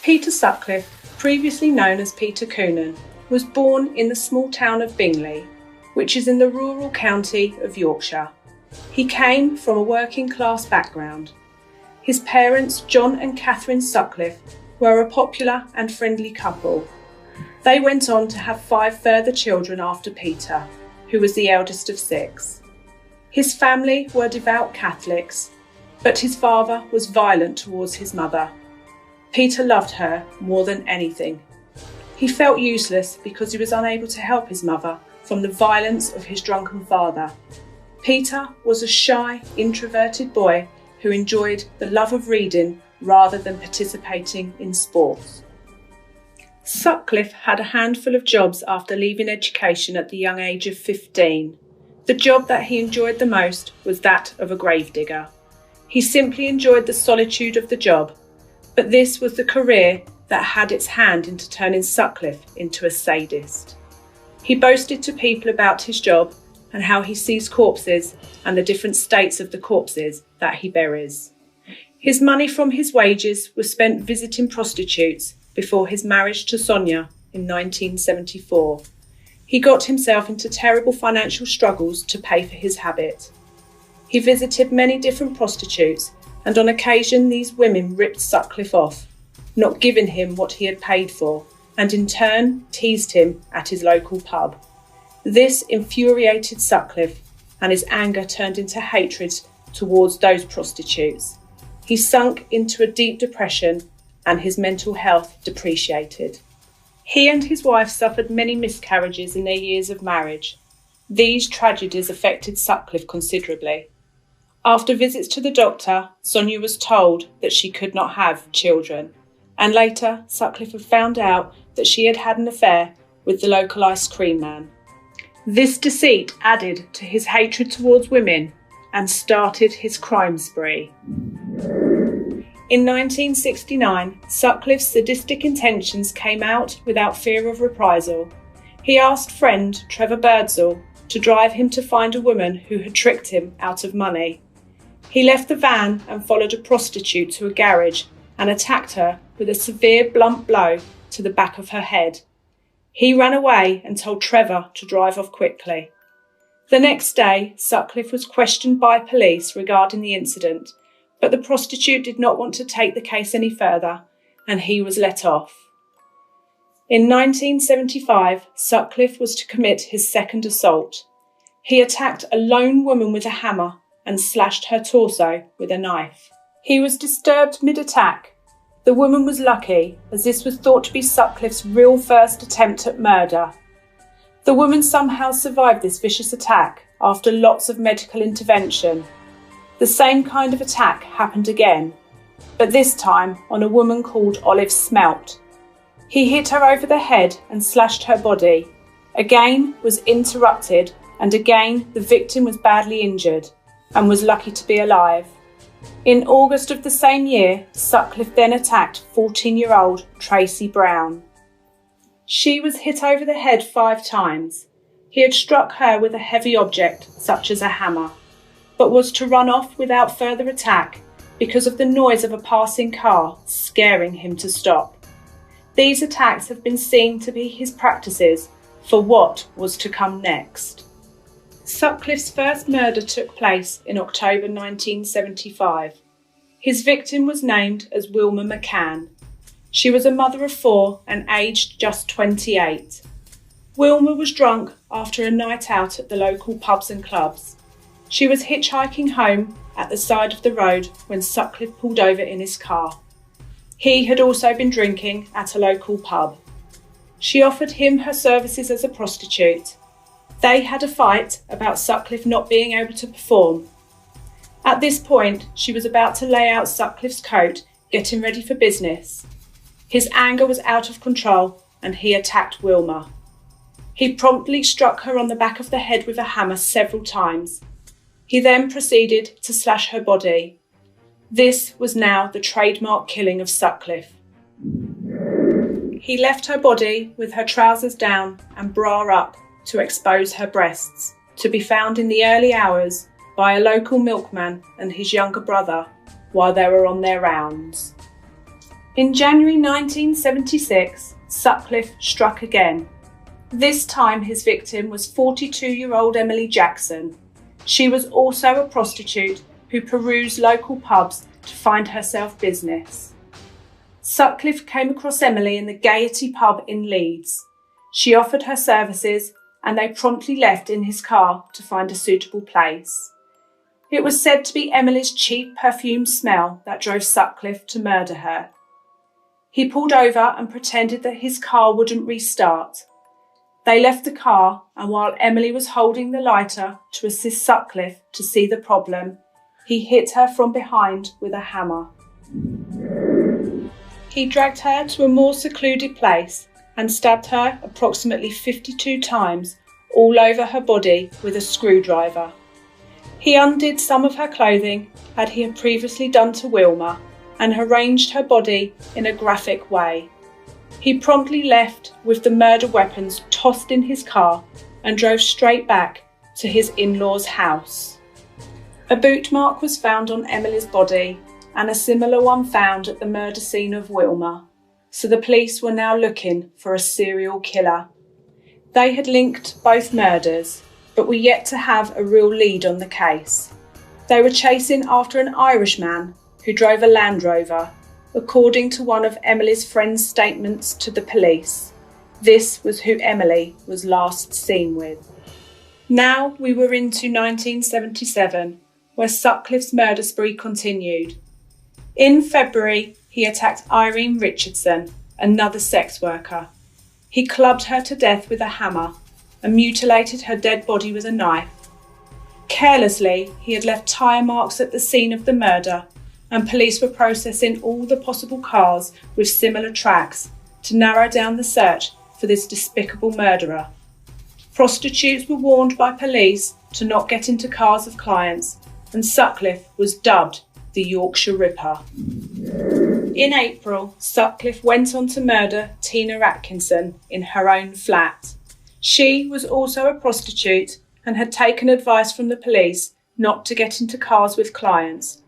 Peter Sutcliffe, previously known as Peter Coonan, was born in the small town of Bingley, which is in the rural county of Yorkshire. He came from a working-class background. His parents, John and Catherine Sutcliffe, were a popular and friendly couple. They went on to have 5 further children after Peter, who was the eldest of 6. His family were devout Catholics, but his father was violent towards his mother. Peter loved her more than anything. He felt useless because he was unable to help his mother from the violence of his drunken father. Peter was a shy, introverted boy who enjoyed the love of reading rather than participating in sports. Sutcliffe had a handful of jobs after leaving education at the young age of 15. The job that he enjoyed the most was that of a gravedigger. He simply enjoyed the solitude of the job, but this was the career that had its hand into turning Sutcliffe into a sadist. He boasted to people about his job and how he sees corpses and the different states of the corpses that he buries. His money from his wages was spent visiting prostitutes before his marriage to Sonia in 1974. He got himself into terrible financial struggles to pay for his habit. He visited many different prostitutes, and on occasion these women ripped Sutcliffe off, not giving him what he had paid for, and in turn teased him at his local pub. This infuriated Sutcliffe, and his anger turned into hatred towards those prostitutes. He sunk into a deep depression, and his mental health depreciated. He and his wife suffered many miscarriages in their years of marriage. These tragedies affected Sutcliffe considerably. After visits to the doctor, Sonia was told that she could not have children, and later Sutcliffe had found out that she had had an affair with the local ice cream man. This deceit added to his hatred towards women and started his crime spree. In 1969, Sutcliffe's sadistic intentions came out without fear of reprisal. He asked friend Trevor Birdsall to drive him to find a woman who had tricked him out of money. He left the van and followed a prostitute to a garage and attacked her with a severe blunt blow to the back of her head. He ran away and told Trevor to drive off quickly. The next day, Sutcliffe was questioned by police regarding the incident, but the prostitute did not want to take the case any further, and he was let off. In 1975, Sutcliffe was to commit his second assault. He attacked a lone woman with a hammer and slashed her torso with a knife. He was disturbed mid-attack. The woman was lucky, as this was thought to be Sutcliffe's real first attempt at murder. The woman somehow survived this vicious attack after lots of medical intervention. The same kind of attack happened again, but this time on a woman called Olive Smelt. He hit her over the head and slashed her body. Again was interrupted, and again the victim was badly injured and was lucky to be alive. In August of the same year, Sutcliffe then attacked 14-year-old Tracy Brown. She was hit over the head 5 times. He had struck her with a heavy object, such as a hammer, but was to run off without further attack because of the noise of a passing car scaring him to stop. These attacks have been seen to be his practices for what was to come next. Sutcliffe's first murder took place in October 1975. His victim was named as Wilma McCann. She was a mother of 4 and aged just 28. Wilma was drunk after a night out at the local pubs and clubs. She was hitchhiking home at the side of the road when Sutcliffe pulled over in his car. He had also been drinking at a local pub. She offered him her services as a prostitute. They had a fight about Sutcliffe not being able to perform. At this point, she was about to lay out Sutcliffe's coat, getting ready for business. His anger was out of control and he attacked Wilma. He promptly struck her on the back of the head with a hammer several times. He then proceeded to slash her body. This was now the trademark killing of Sutcliffe. He left her body with her trousers down and bra up to expose her breasts, to be found in the early hours by a local milkman and his younger brother while they were on their rounds. In January 1976, Sutcliffe struck again. This time his victim was 42-year-old Emily Jackson. She was also a prostitute who perused local pubs to find herself business. Sutcliffe came across Emily in the Gaiety pub in Leeds. She offered her services and they promptly left in his car to find a suitable place. It was said to be Emily's cheap perfume smell that drove Sutcliffe to murder her. He pulled over and pretended that his car wouldn't restart. They left the car, and while Emily was holding the lighter to assist Sutcliffe to see the problem, he hit her from behind with a hammer. He dragged her to a more secluded place and stabbed her approximately 52 times all over her body with a screwdriver. He undid some of her clothing, as he had previously done to Wilma, and arranged her body in a graphic way. He promptly left with the murder weapons tossed in his car and drove straight back to his in-laws' house. A boot mark was found on Emily's body and a similar one found at the murder scene of Wilma, so the police were now looking for a serial killer. They had linked both murders, but were yet to have a real lead on the case. They were chasing after an Irishman who drove a Land Rover, according to one of Emily's friends' statements to the police. This was who Emily was last seen with. Now we were into 1977, where Sutcliffe's murder spree continued. In February, he attacked Irene Richardson, another sex worker. He clubbed her to death with a hammer and mutilated her dead body with a knife. Carelessly, he had left tyre marks at the scene of the murder, and police were processing all the possible cars with similar tracks to narrow down the search for this despicable murderer. Prostitutes were warned by police to not get into cars of clients, and Sutcliffe was dubbed the Yorkshire Ripper. In April, Sutcliffe went on to murder Tina Atkinson in her own flat. She was also a prostitute and had taken advice from the police not to get into cars with clients.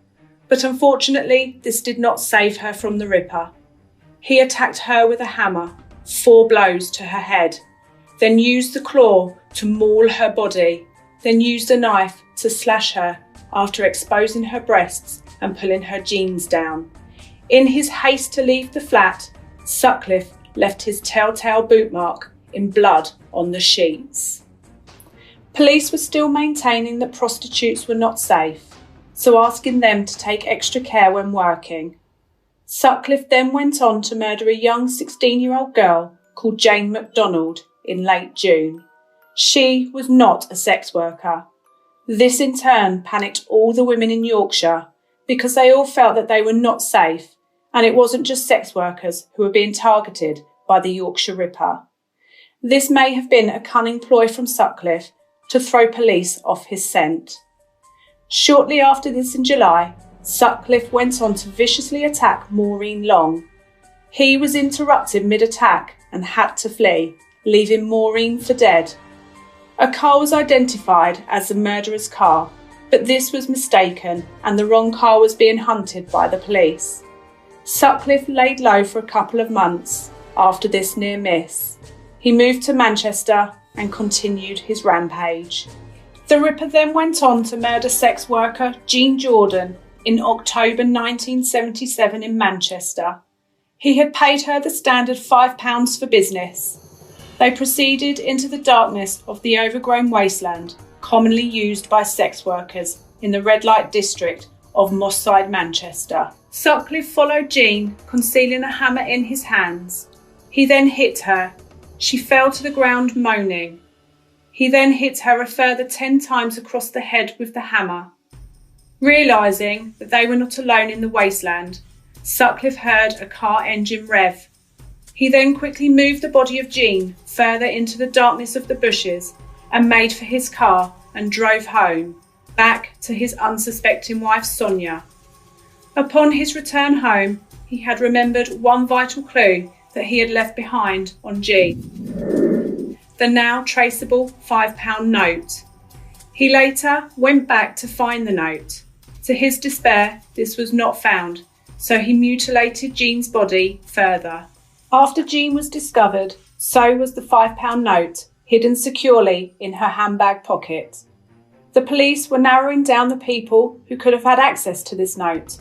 But unfortunately, this did not save her from the Ripper. He attacked her with a hammer, 4 blows to her head, then used the claw to maul her body, then used a knife to slash her after exposing her breasts and pulling her jeans down. In his haste to leave the flat, Sutcliffe left his telltale boot mark in blood on the sheets. Police were still maintaining that prostitutes were not safe, so asking them to take extra care when working. Sutcliffe then went on to murder a young 16-year-old girl called Jane MacDonald in late June. She was not a sex worker. This in turn panicked all the women in Yorkshire because they all felt that they were not safe, and it wasn't just sex workers who were being targeted by the Yorkshire Ripper. This may have been a cunning ploy from Sutcliffe to throw police off his scent. Shortly after this in July, Sutcliffe went on to viciously attack Maureen Long. He was interrupted mid-attack and had to flee, leaving Maureen for dead. A car was identified as the murderer's car, but this was mistaken and the wrong car was being hunted by the police. Sutcliffe laid low for a couple of months after this near miss. He moved to Manchester and continued his rampage. The Ripper then went on to murder sex worker Jean Jordan in October 1977 in Manchester. He had paid her the standard £5 for business. They proceeded into the darkness of the overgrown wasteland commonly used by sex workers in the red light district of Moss Side, Manchester. Sutcliffe followed Jean, concealing a hammer in his hands. He then hit her. She fell to the ground moaning. He then hit her a further 10 times across the head with the hammer. Realising that they were not alone in the wasteland, Sutcliffe heard a car engine rev. He then quickly moved the body of Jean further into the darkness of the bushes and made for his car and drove home, back to his unsuspecting wife Sonia. Upon his return home, he had remembered one vital clue that he had left behind on Jean: the now traceable £5 note. He later went back to find the note. To his despair, this was not found, so he mutilated Jean's body further. After Jean was discovered, so was the £5 note, hidden securely in her handbag pocket. The police were narrowing down the people who could have had access to this note.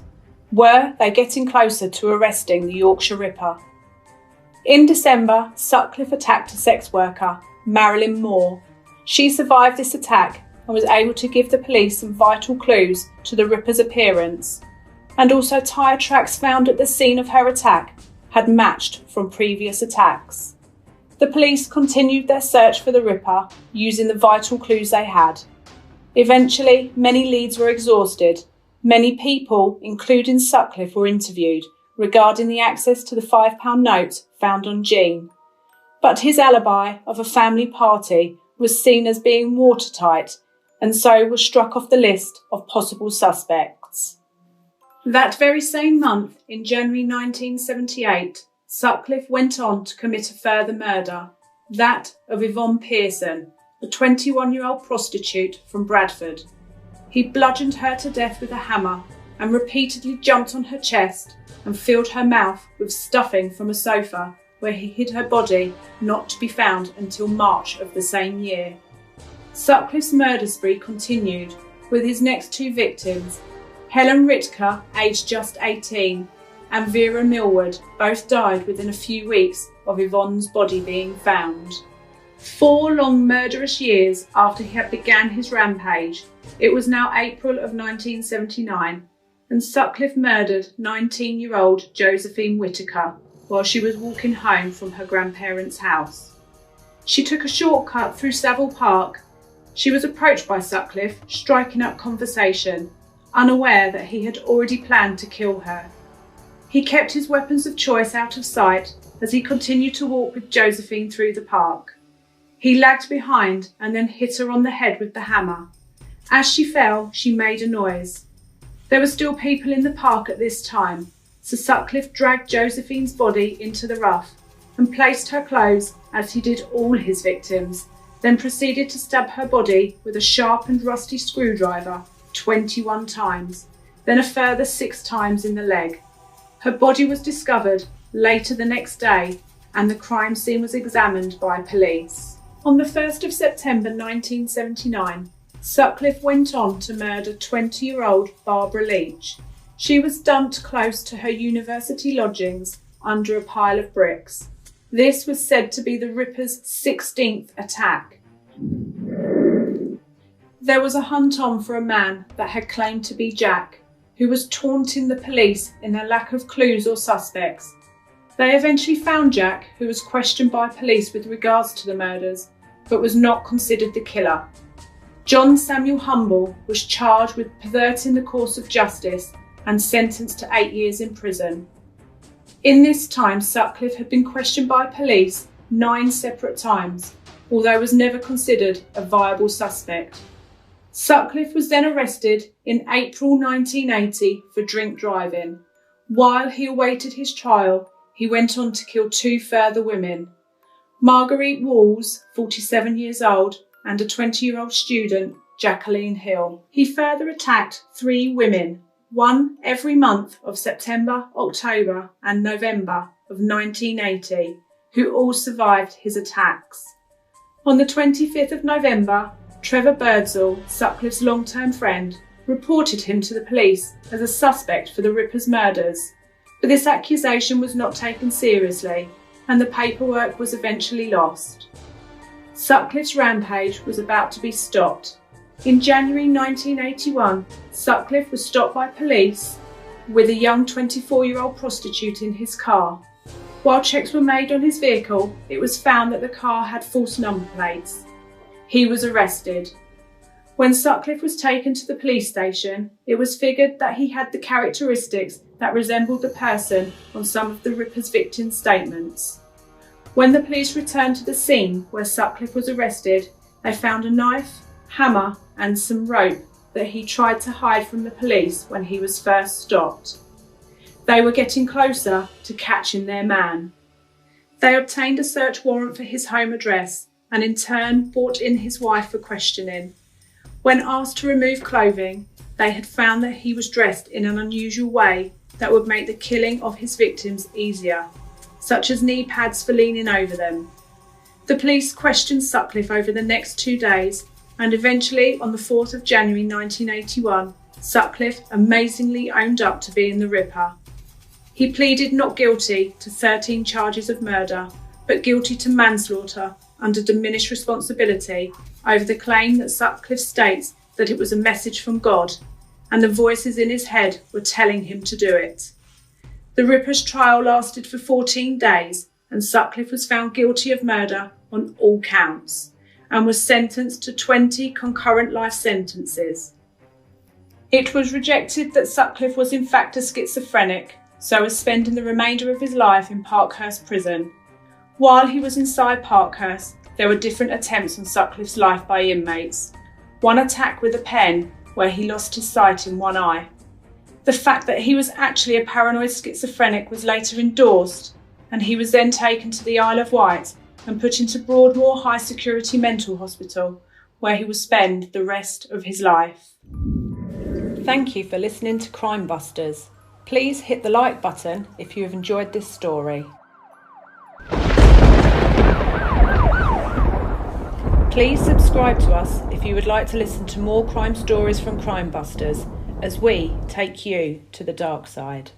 Were they getting closer to arresting the Yorkshire Ripper? In December, Sutcliffe attacked a sex worker, Marilyn Moore. She survived this attack and was able to give the police some vital clues to the Ripper's appearance, and also tyre tracks found at the scene of her attack had matched from previous attacks. The police continued their search for the Ripper using the vital clues they had. Eventually, many leads were exhausted. Many people, including Sutcliffe, were interviewed regarding the access to the £5 note found on Jean. But his alibi of a family party was seen as being watertight, and so was struck off the list of possible suspects. That very same month, in January 1978, Sutcliffe went on to commit a further murder, that of Yvonne Pearson, a 21-year-old prostitute from Bradford. He bludgeoned her to death with a hammer and repeatedly jumped on her chest and filled her mouth with stuffing from a sofa where he hid her body, not to be found until March of the same year. Sutcliffe's murder spree continued with his next two victims, Helen Ritker, aged just 18, and Vera Millward, both died within a few weeks of Yvonne's body being found. 4 long murderous years after he had begun his rampage, it was now April of 1979, and Sutcliffe murdered 19-year-old Josephine Whittaker while she was walking home from her grandparents' house. She took a shortcut through Savile Park. She was approached by Sutcliffe, striking up conversation, unaware that he had already planned to kill her. He kept his weapons of choice out of sight as he continued to walk with Josephine through the park. He lagged behind and then hit her on the head with the hammer. As she fell, she made a noise. There were still people in the park at this time, so Sutcliffe dragged Josephine's body into the rough and placed her clothes as he did all his victims, then proceeded to stab her body with a sharp and rusty screwdriver 21 times, then a further 6 times in the leg. Her body was discovered later the next day and the crime scene was examined by police. On the 1st of September 1979, Sutcliffe went on to murder 20-year-old Barbara Leach. She was dumped close to her university lodgings under a pile of bricks. This was said to be the Ripper's 16th attack. There was a hunt on for a man that had claimed to be Jack, who was taunting the police in their lack of clues or suspects. They eventually found Jack, who was questioned by police with regards to the murders, but was not considered the killer. John Samuel Humble was charged with perverting the course of justice and sentenced to 8 years in prison. In this time, Sutcliffe had been questioned by police 9 separate times, although was never considered a viable suspect. Sutcliffe was then arrested in April 1980 for drink driving. While he awaited his trial, he went on to kill 2 further women, Marguerite Walls, 47 years old, and a 20-year-old student, Jacqueline Hill. He further attacked 3 women, one every month of September, October and November of 1980, who all survived his attacks. On the 25th of November, Trevor Birdsall, Sutcliffe's long-term friend, reported him to the police as a suspect for the Ripper's murders, but this accusation was not taken seriously and the paperwork was eventually lost. Sutcliffe's rampage was about to be stopped. In January 1981, Sutcliffe was stopped by police with a young 24-year-old prostitute in his car. While checks were made on his vehicle, it was found that the car had false number plates. He was arrested. When Sutcliffe was taken to the police station, it was figured that he had the characteristics that resembled the person on some of the Ripper's victims' statements. When the police returned to the scene where Sutcliffe was arrested, they found a knife, hammer and some rope that he tried to hide from the police when he was first stopped. They were getting closer to catching their man. They obtained a search warrant for his home address and in turn brought in his wife for questioning. When asked to remove clothing, they had found that he was dressed in an unusual way that would make the killing of his victims easier, such as knee pads for leaning over them. The police questioned Sutcliffe over the next 2 days, and eventually on the 4th of January 1981, Sutcliffe amazingly owned up to being the Ripper. He pleaded not guilty to 13 charges of murder, but guilty to manslaughter under diminished responsibility over the claim that Sutcliffe states that it was a message from God, and the voices in his head were telling him to do it. The Ripper's trial lasted for 14 days, and Sutcliffe was found guilty of murder on all counts, and was sentenced to 20 concurrent life sentences. It was rejected that Sutcliffe was in fact a schizophrenic, so was spending the remainder of his life in Parkhurst prison. While he was inside Parkhurst, there were different attempts on Sutcliffe's life by inmates. One attack with a pen, where he lost his sight in one eye. The fact that he was actually a paranoid schizophrenic was later endorsed, and he was then taken to the Isle of Wight and put into Broadmoor High Security Mental Hospital, where he will spend the rest of his life. Thank you for listening to Crime Busters. Please hit the like button if you have enjoyed this story. Please subscribe to us if you would like to listen to more crime stories from Crime Busters, as we take you to the dark side.